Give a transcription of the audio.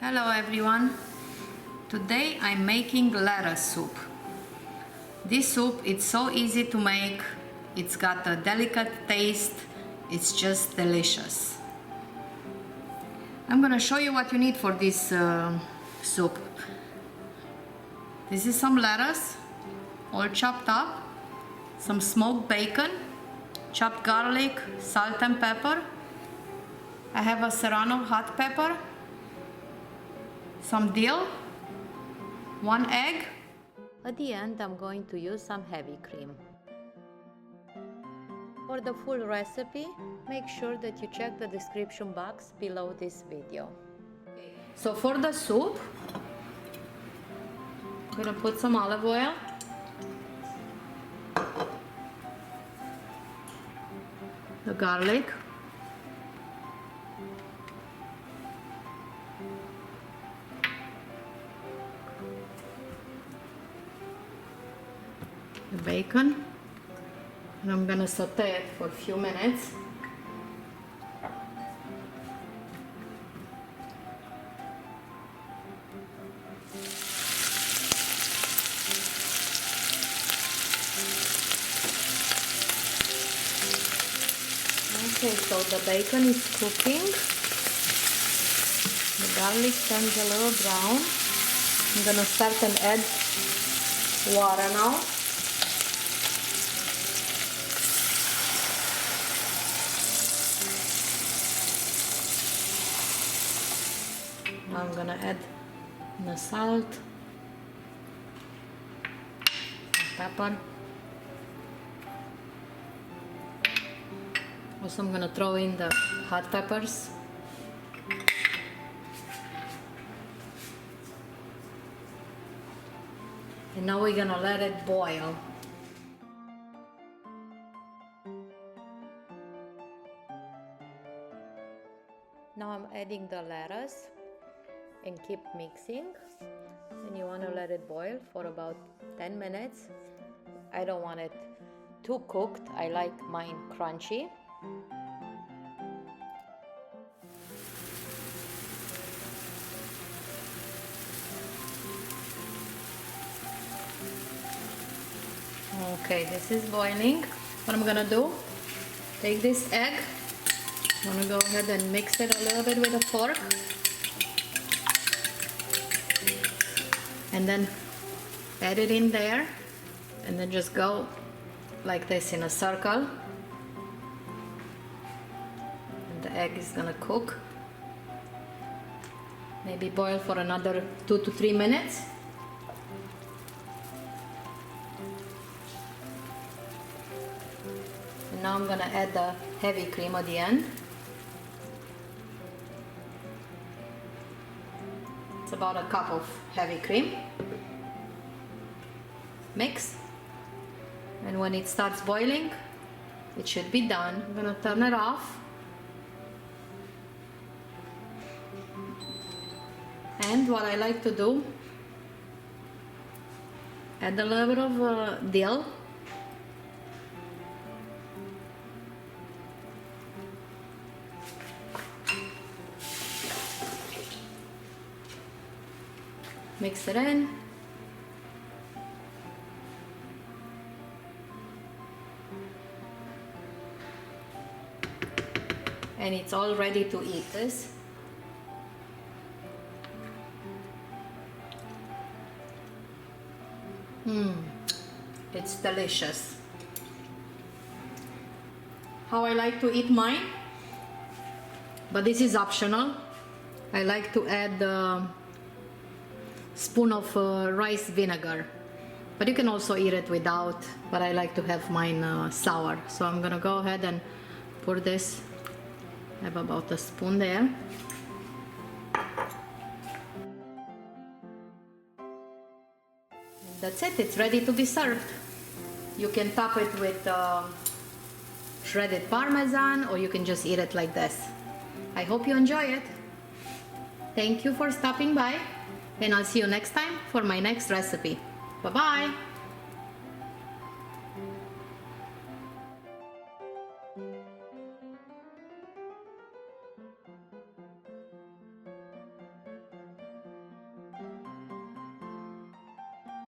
Hello everyone. Today I'm making lettuce soup. This soup is so easy to make. It's got a delicate taste. It's just delicious. I'm gonna show you what you need for this soup. This is some lettuce, all chopped up, some smoked bacon, chopped garlic, salt and pepper. I have a Serrano hot pepper, some dill, 1 egg. At the end, I'm going to use some heavy cream. For the full recipe, make sure that you check the description box below this video. Okay. So for the soup, I'm gonna put some olive oil, the garlic, the bacon, and I'm gonna saute it for a few minutes. Okay, so the bacon is cooking. The garlic turns a little brown. I'm gonna start and add water now. Now I'm gonna add the salt, pepper. Also, I'm gonna throw in the hot peppers. And now we're gonna let it boil. Now I'm adding the lettuce and keep mixing. And you wanna let it boil for about 10 minutes. I don't want it too cooked. I like mine crunchy. Okay, this is boiling. What I'm gonna do, take this egg, I'm gonna go ahead and mix it a little bit with a fork, and then add it in there, and then just go like this in a circle, and the egg is gonna cook, maybe boil for another 2 to 3 minutes. And now I'm gonna add the heavy cream at the end. It's about a cup of heavy cream. Mix. And when it starts boiling, it should be done. I'm gonna turn it off. And what I like to do, add a little bit of dill. Mix it in. And it's all ready to eat this. It's delicious. How I like to eat mine, but this is optional. I like to add a spoon of rice vinegar, but you can also eat it without, but I like to have mine sour. So I'm gonna go ahead and pour this. I have about a spoon there. And that's it, it's ready to be served. You can top it with shredded parmesan, or you can just eat it like this. I hope you enjoy it. Thank you for stopping by, and I'll see you next time for my next recipe. Bye bye!